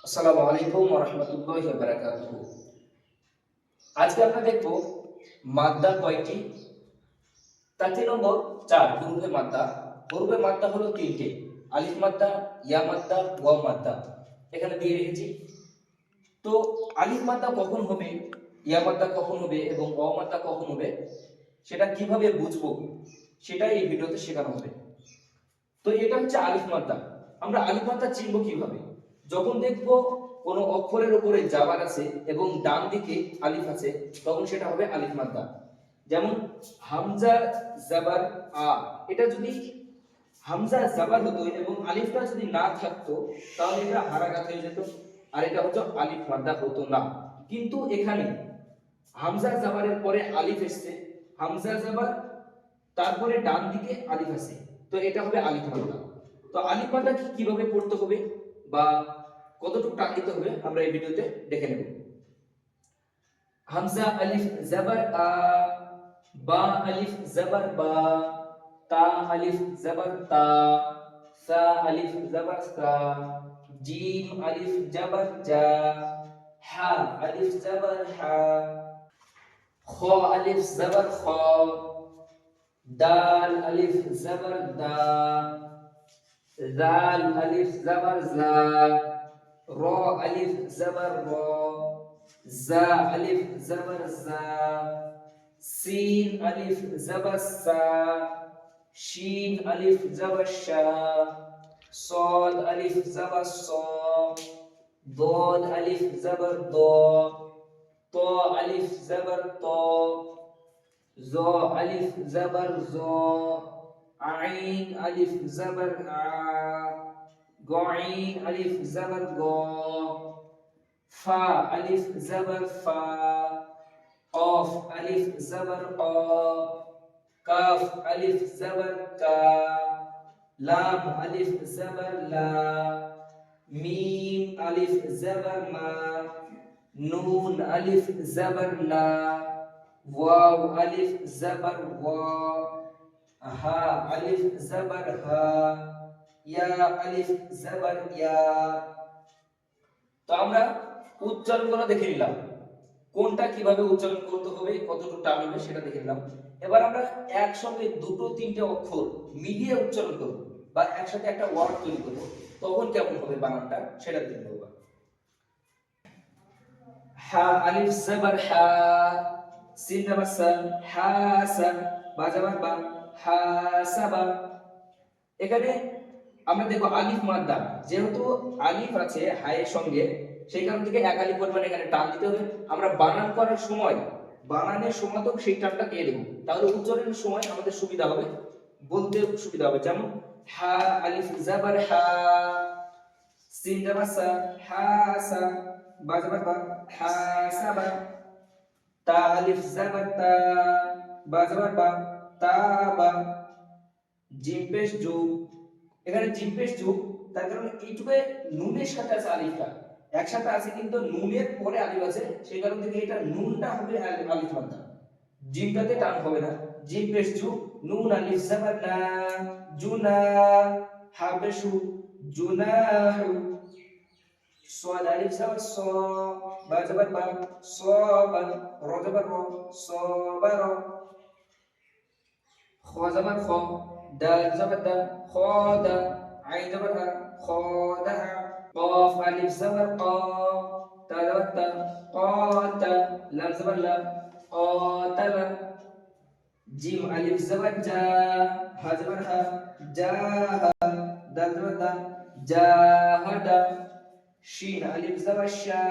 আসসালামু আলাইকুম ওয়া রাহমাতুল্লাহি ওয়া বারাকাতুহু। আজকে আমরা দেখব মাদ্দা কয়টি। তাতে নম্বর 4 হুরুফে মাদ্দা। হুরুফে মাদ্দা হলো তিনটে: আলিফ মাদ্দা, ইয়া মাদ্দা, ওয়াও মাদ্দা। এখানে দিয়ে রেখেছি। তো আলিফ মাদ্দা কখন হবে, ইয়া মাদ্দা কখন হবে এবং ওয়াও মাদ্দা কখন হবে সেটা কিভাবে বুঝবো সেটাই এই ভিডিওতে শেখানো হবে। তো এটা হচ্ছে আলিফ মাদ্দা। আমরা আলিফ মাদ্দা চিনব কিভাবে? যখন দেখব কোনো অক্ষরের উপরে জাবার আছে এবং ডান দিকে আলিফ আছে, তখন সেটা হবে আলিফ মাদ্দা। যেমন হামজা জাবার আ, এটা যদি হামজা জাবার হতো এবং আলিফটা যদি না থাকতো তাহলে এটা হারাকাত হয়ে যেত, আর এটা হচ্ছে আলিফ মাদ্দা হতো না। কিন্তু এখানে হামজা জাবারের পরে আলিফ এসেছে, হামজা জাবার তারপরে ডান দিকে আলিফ আছে, তো এটা হবে আলিফ মাদ্দা। তো আলিফ মাদ্দা কিভাবে পড়তে হবে বা কতটুকু টান দিতে হবে আমরা এই ভিডিওতে দেখে নেব। হামজা আলিফ জাবার আ, বা আলিফ জাবার বা, তা আলিফ জাবার তা, সা আলিফ জাবার সা, জিম আলিফ জাবার জা, হা আলিফ জাবার হা, খ আলিফ জাবার খ, দাল আলিফ জাবার দা, জাল আলিফ জাবার জা, র আলিফ জাবার র, জা আলিফ জাবার জা, সিন আলিফ জাবার সা, শিন আলিফ জাবার শা, صاد ألف زبر صا، ضاد ألف زبر ضا، طا ألف زبر طا، زا ألف زبر زا، عين ألف زبر ع، غين ألف زبر غا، فا ألف زبر فا، قاف ألف زبر قا، كاف ألف زبر كا، لام ألف زبر لا، ميم ألف زبر ما، نون ألف زبر لا، واو ألف زبر وا، ها ألف زبر ها، يا ألف زبر يا। তো আমরা উচ্চারণগুলো দেখে নিলাম, কোনটা কিভাবে উচ্চারণ করতে হবে, কতটুকু টান হবে সেটা দেখে নিলাম। এবার আমরা একসঙ্গে দুটো তিনটে অক্ষর মিলিয়ে উচ্চারণ করব বা একসাথে একটা ওয়ার্ড তৈরি করব, তখন কেমন হবে বানানটা সেটা দেখে নেব। হা আলিফ জাবার হা, সিন জাবার সা, হাসা, বা জাবার বা, হাসাবা। এখানে আমরা দেখো আলিফ মাদ্দা, যেহেতু আলিফ আছে হায়ের সঙ্গে, সেই কারণ থেকে এক আলিফ পরিমাণে এখানে টান দিতে হবে। আমরা বানান করার সময় বানানের সময় তো সেই টানটা দিয়ে দেব, তাহলে উচ্চারণের সময় আমাদের সুবিধা হবে, বলতে সুবিধা হবে। যেমন হা আলিফ জাবার হা, সিন জাবার সা, হাসা, বা জাবার বা, হাসাবা, তা আলিফ জাবার তা, বা জাবার বা, তাবা, জিম পেশ জু। এখানে জিম পেশ জু, তার কারণে এইটুকু নুনের সাথে আছে আলিফটা একসাথে আছে, কিন্তু নুনের পরে আলিফ আছে, সেই কারণ থেকে এটা নুনটা হবে আলিফ মাদ্দা, জিমটাতে টান হবে না। জিম পেশ জু, নুন আলিফ জাবার না, জুনা, হা পেশু, জুনাহু, صاد ألف زبر صا، با زبر با، صابا، را زبر را، صابرا، خا زبر خا، دال زبر دا، خادا، عين زبر ها، خادها، قاف ألف زبر قا، تا زبر تا، قاتا، لام زبر لا، قاتلا، جيم ألف زبر جا، ها زبر ها، جاها، دال زبر دا، جاهدا، شين ألف زبر شا،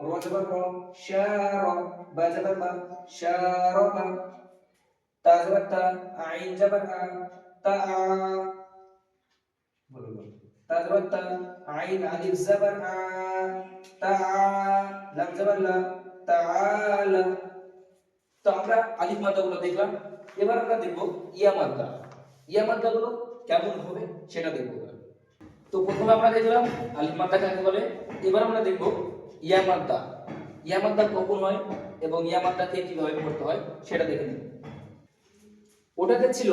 را زبر را، شارا، با زبر با، شاربا، تا زبر تا، عين زبر آ، تا تا زبر تا، عين ألف زبر آ، تا لام زبر لا، تعالى। তো আমরা আলিফ মাদ্দাগুলো দেখলাম, এবার আমরা দেখব ইয়া মাদ্দা। ইয়া মাদ্দাগুলো কেমন হবে সেটা দেখব। তো প্রথমে আমরা দেখলাম আলিফ মাদ্দা কাকে বলে, এবার আমরা দেখব ইয়া মাদ্দা। ইয়া মাদ্দা কখন হয় এবং ইয়া মাদ্দাকে কিভাবে পড়তে হয় সেটা দেখে নিন। ওটাতে ছিল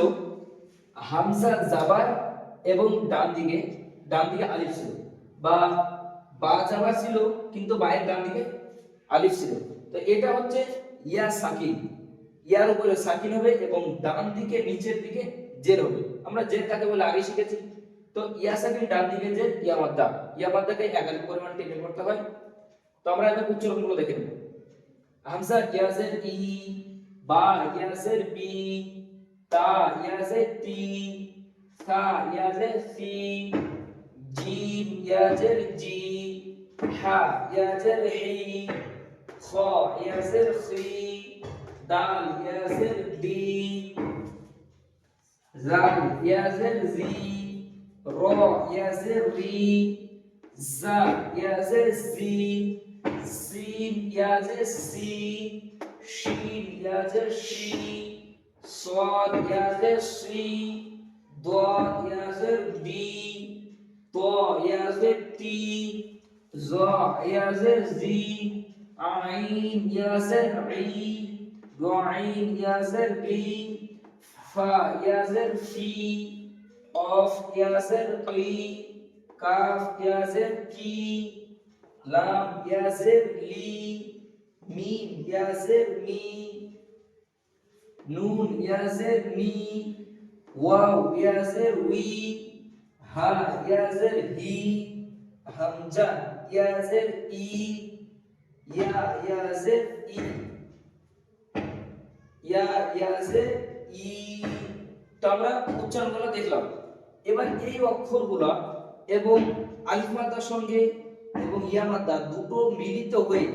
হামজা জাবার এবং ডান দিকে আলিফ ছিল, বা বা যাবার ছিল কিন্তু বায়ের ডান দিকে আলিফ ছিল। তো এটা হচ্ছে ইয়া সাকিন, ইয়ার উপরে সাকিন হবে এবং ডান দিকে নিচের দিকে জের হবে। আমরা জের কাকে বলে আগে শিখেছি। তো ইয়া সাকিন ডান দিকে জের, ইয়া মাদ্দাকে একাধিক পরিমাণ টেনে করতে হয়। তো আমরা এবার উচ্চারণগুলো দেখে নেব। হামজা ইয়া জের ই, বা ইয়া জের বি, তা ইয়া জের তি, সা ইয়া জের সি, জিম ইয়া জের জি, হা ইয়া জের হি, খ ইয়া জের খি, দাল ইয়া জের দি, জাল ইয়া জের জি, র ইয়া জের রি, জা ইয়া জের জি, সিন ইয়া জের সি, শিন ইয়া জের শি, صاد ইয়া জের সি, ضاد ইয়া জের দি, ত ইয়া জের তি, জ ইয়া জের জি, আইন ইয়া জের ই, গাইন ইয়া জের বি, ফা ইয়া জের ফি, قاف ইয়া জের কি, কাফ ইয়া জের কি, লাম ইয়া জের লি, মিম ইয়া জের মি, নুন ইয়া জের নি, ওয়াও ইয়া জের উই, হা ইয়া জের হি, হামজা ইয়া জের ই, ইয়া ইয়া জের ই, ইয়া ইয়া জের ই। তো আমরা উচ্চারণগুলো দেখলাম। এবার এই অক্ষরগুলো এবং আলিফ মাদ্দার সঙ্গে এবং ইয়া মাদ্দা দুটো মিলিত হয়ে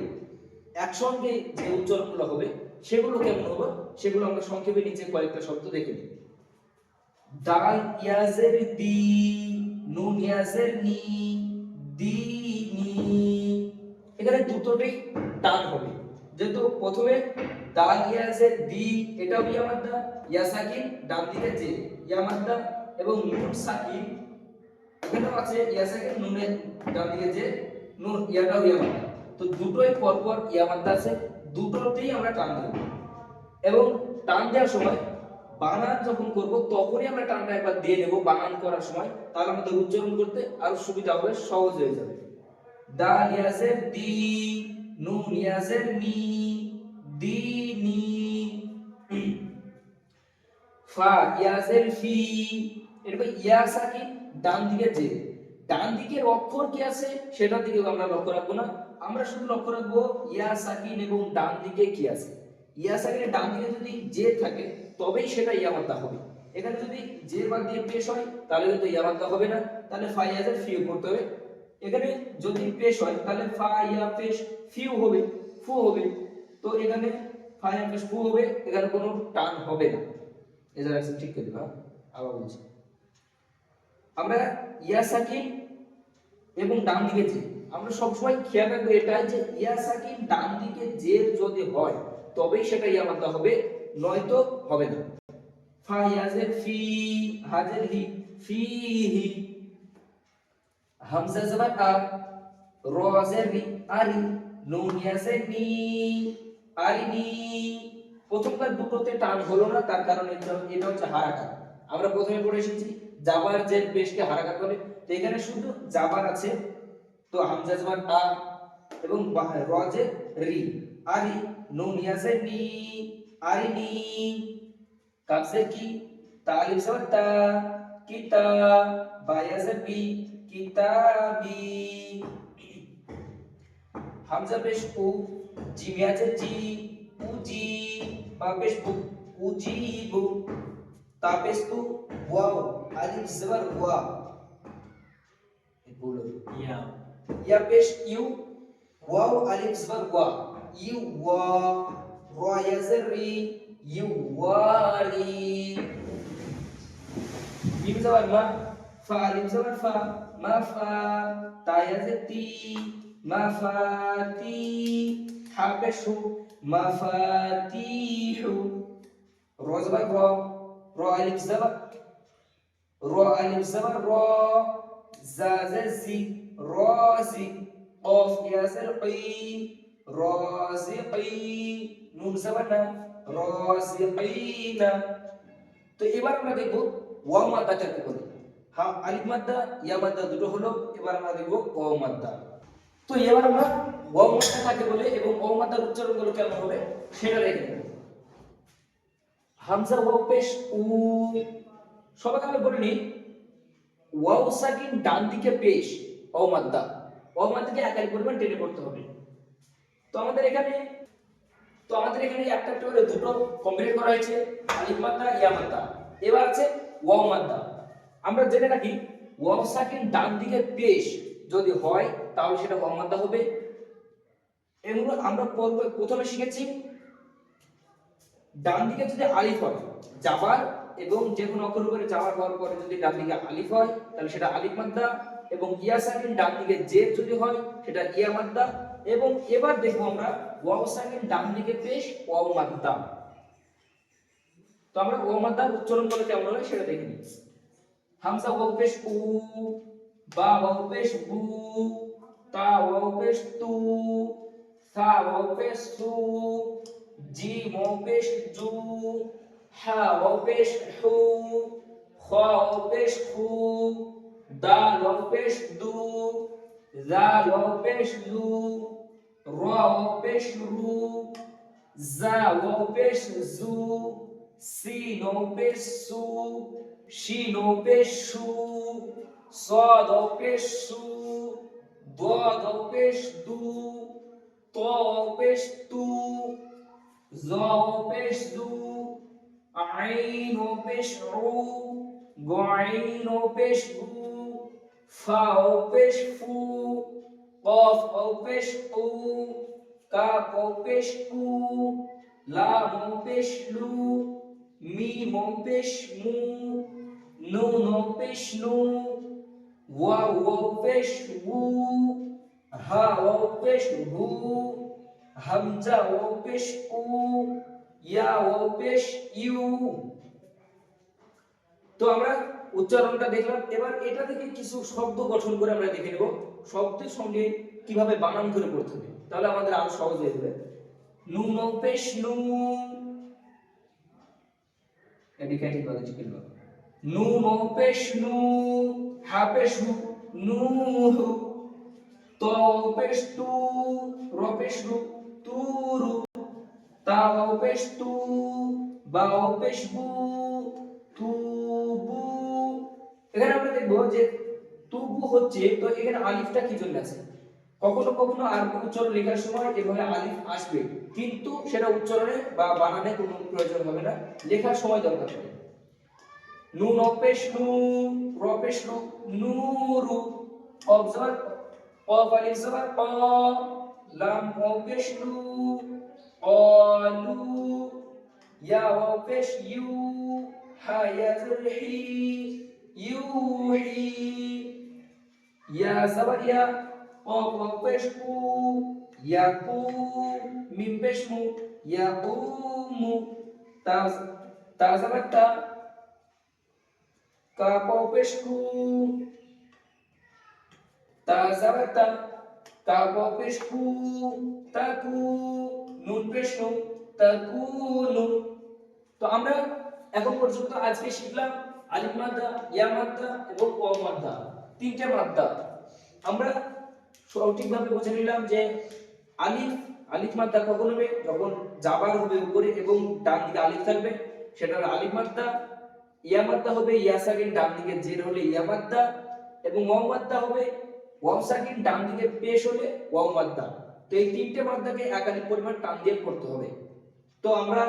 একসঙ্গে যে উচ্চারণগুলো হবে সেগুলো কেমন হবে সেগুলো আমরা সংক্ষেপে নিচে কয়েকটা শব্দ দেখে নিই। দাল ইয়া জের দি, নুন ইয়া জের নি, দি নি। এখানে দুটোতেই টান হবে। যেহেতু প্রথমে দাল ইয়া জের দি, এটাও ইয়া মাদ্দা, ইয়া সাকিন ডান দিকে জে ইয়া মাদ্দা, এবং নুন সাকিন এখানেও আছে ইয়া সাকিন নুনের ডান দিকে জে, নুন ইয়াটাও ইয়া মাদ্দা। তো দুটোই পরপর ইয়া মাদ্দা আছে, দুটোতেই আমরা টান দেব। এবং টান দেওয়ার সময় বানান যখন করব তখনই আমরা টানটা একবার দিয়ে নেব বানান করার সময়, তাহলে আমাদের উচ্চারণ করতে আরো সুবিধা হবে, সহজ হয়ে যাবে। দাল ইয়া জের দি, নুন ইয়া জের নি, দি নি, ফা ইয়া জের ফি। এরপর ইয়া সাকিন ডান দিকে জে, ডান দিকের অক্ষর কি আছে সেটার দিকে আমরা লক্ষ্য রাখবো না, আমরা শুধু লক্ষ্য রাখবো ইয়া সাকিন এবং ডান দিকে কি আছে। ইয়া সাকিনের ডান দিকে যদি জে থাকে তবেই সেটা ইয়া মাদ্দা হবে। এখানে যদি জে বাদ দিয়ে পেশ হয় তাহলে কিন্তু ইয়া মাদ্দা হবে না, তাহলে ফা ইয়া জের ফিউ করতে হবে। এখানে যদি পেশ হয় তাহলে ফা ইয়া পেশ ফিউ হবে, ফু হবে। তো এখানে ফা ইয়া পেশ ফু হবে, এখানে কোনো টান হবে না। এজার আছে ঠিক করে দিবা। আবার বলছি, আমরা ইয়া সাকিন এবং ডান দিকে জে, আমরা সবসময় খেয়াল রাখবো এটা যে ইয়া সাকিন ডান দিকে জের যদি হয় তবেই সেটা ইয়া মাদ্দা হবে, নয়তো হবে না। ফা ইয়া জের ফি, হা জের হি, ফিহি। হামজা জবর আ, র জের রি, আরি, নুন ইয়া জের নি, আরিনি। প্রথমবার দুটোতে টান হলো না, তার কারণ এটা হচ্ছে হারাকাত। আমরা প্রথমে পড়ে এসেছি জাবার জের পেশকে হারাকাত বলে, তো এখানে শুধু জাবার আছে, তো হামজা জবর আ এবং র জের রি, আরি, নুন ইয়া জের নি, আরিনি, কাফ জের কি, তা আলিফ জবর তা, কিতা, বা ইয়া জের বি, কিতাবি। হামজা পেশ উ, জিম ইয়া জের জি, উজি, বা পেশ বু, উজিবু, তা পেশ তু, ওয়াও, আলিফ জবর ওয়া, বলো ইয়া, ইয়া পেশ ইউ, ওয়াও আলিফ জবর ওয়া, ইউ ওয়া, র ইয়া জের রি, ইউ ওয়ারি। মিম জবর মা, ফা আলিফ জবর ফা, মা ফা, তা ইয়া জের তি, মাফাতি, হা পেশ হু, মাফাতিহু, র জবর র, র আলিফ জবর, র আলিফ জবর র, জা জের জি, রাজি, কফ ইয়া জের কি, রাজিকি, নুন জবর না, রাজিকিনা। তো এবার আমরা দেখব ওয়াও মাদ্দা কাকে বলে। হ্যাঁ, আলিফ মাদ্দা ইয়া মাদ্দা দুটো হলো, এবার আমরা দেখব ওয়াও মাদ্দা। তো এবার আমরা ওয়াও মাদ্দা কাকে বলে এবং ওয়াও মাদ্দার উচ্চারণ গুলো কেমন হবে সেটা দেখে নেব। হামজা ওয়াও পেশ উ, সবাইকে আমি বলে নিই, ওয়াও সাকিন ডান দিকে পেশ ওয়াও মাদ্দা, ওয়াও মাদ্দাকে একাই পরিমাণ টেনে পড়তে হবে। তো আমাদের এখানে একটা একটা করে দুটো কমপ্লিট করা হয়েছে, আলিফ মাদ্দা ইয়া মাদ্দা। এবার আছে ওয়াও মাদ্দা। আমরা জেনে রাখি ওয়াও সাকিন ডান দিকে পেশ যদি হয় তাহলে সেটা ওয়াও মাদ্দা হবে। এগুলো আমরা প্রথমে শিখেছি ডান দিকে যদি আলিফ হয় জাবার, এবং যে কোনো অক্ষর উপরে জাবার হওয়ার পরে যদি ডান দিকে আলিফ হয় তাহলে সেটা আলিফ মাদ্দা, এবং ইয়া সাকিন ডান দিকে জের যদি হয় সেটা ইয়া মাদ্দা। এবং এবার দেখবো আমরা ওয়াও সাকিন ডান দিকে পেশ ওয়াও মাদ্দা। তো আমরা ওয়াও মাদ্দার উচ্চারণ করে কেমন হবে সেটা দেখে নিই। হামজা ওয়াও পেশ উ, বা ওয়াও পেশ বু, তা ওয়াও পেশ তু, সা ওয়াও পেশ সু, জিম ওয়াও পেশ জু, হা ওয়াও পেশ হু, খ ওয়াও পেশ খু, দাল ওয়াও পেশ দু, জাল ওয়াও পেশ লু, র ওয়াও পেশ রু, জা ওয়াও পেশ জু, সিন ওয়াও পেশ সু, শিন ওয়াও পেশ শু, صاد ওয়াও পেশ সু, ضاد ওয়াও পেশ দু, ত ওয়াও পেশ তু, জ ওয়াও পেশ জু, আইন ওয়াও পেশ উ, গাইন ওয়াও পেশ গু, ফা ওয়াও পেশ ফু, কফ ওয়াও পেশ কু, কাফ ওয়াও পেশ কু, লাম ওয়াও পেশ লু, মিম ওয়াও পেশ মু, নুন ওয়াও পেশ নু, ওয়াও ওয়াও পেশ ওউ, হা ওয়াও পেশ হু, হামজা ওয়াও পেশ উ, ইয়া ওয়াও পেশ ইউ। তো আমরা উচ্চারণটা দেখলাম। এবার এটা থেকে কিছু শব্দ গঠন করে আমরা দেখে নেব শব্দের সঙ্গে কিভাবে বানান করে পড়তে হবে, তাহলে আমাদের আরো সহজ হয়ে যাবে। নুন ওয়াও পেশ নু, এদিকে ঠিক কথা ঠিক বলবো। নুন ওয়াও পেশ নু, হা পেশ হু, নূহু, ত ওয়াও পেশ তু, র পেশ রু, তুরু, তা ওয়াও পেশ তু, বা ওয়াও পেশ বু, তুবু। এখানে আমরা দেখবো যে তুবু হচ্ছে, তো এখানে আলিফটা কি জন্য আছে? কখনো কখনো আরবি উচ্চারণ লেখার সময় এভাবে আলিফ আসবে, কিন্তু সেটা উচ্চারণে বা বানানে কোনো প্রয়োজন হবে না, লেখার সময় দরকার হবে। নুন পেশ নু, র পেশ রু, নূরু, কফ জবর কফ আলিফ জবর ক, লাম ওয়াও পেশ লু, ক্বালু, ইয়া ওয়াও পেশ ইউ, হা ইয়া জবর হি, ইউহি, ইয়া জবর ইয়া, কফ ওয়াও পেশ কু, ইয়াকু, মিম পেশ মু, ইয়াকুমু, তা জবর তা, কাফ ওয়াও পেশ কু, তা জবর তা, কাফ ওয়াও পেশ কু, তাকু, নুন পেশ নু, তাকুনু। তো আমরা এখন পর্যন্ত আজকে শিখলাম আলিফ মাদ্দা, ইয়া মাদ্দা এবং ওয়াও মাদ্দা, তিনটে মাদ্দা। আমরা সঠিকভাবে বুঝে নিলাম যে আলিফ মাদ্দা কখন হবে, যখন জাবার হবে উপরে এবং ডান দিকে আলিফ থাকবে সেটা হলো আলিফ মাদ্দা। ইয়া মাদ্দা হবে ইয়া সাকিন ডান দিকে জের হলে ইয়া মাদ্দা, এবং ওয়াও মাদ্দা হবে ওয়াও সাকিন ডান দিকে পেশ হলে ওয়াও মাদ্দা। তো এই তিনটে মাদ্দাকে একাধিক পরিমাণ টান দিয়ে পড়তে হবে। তো আমরা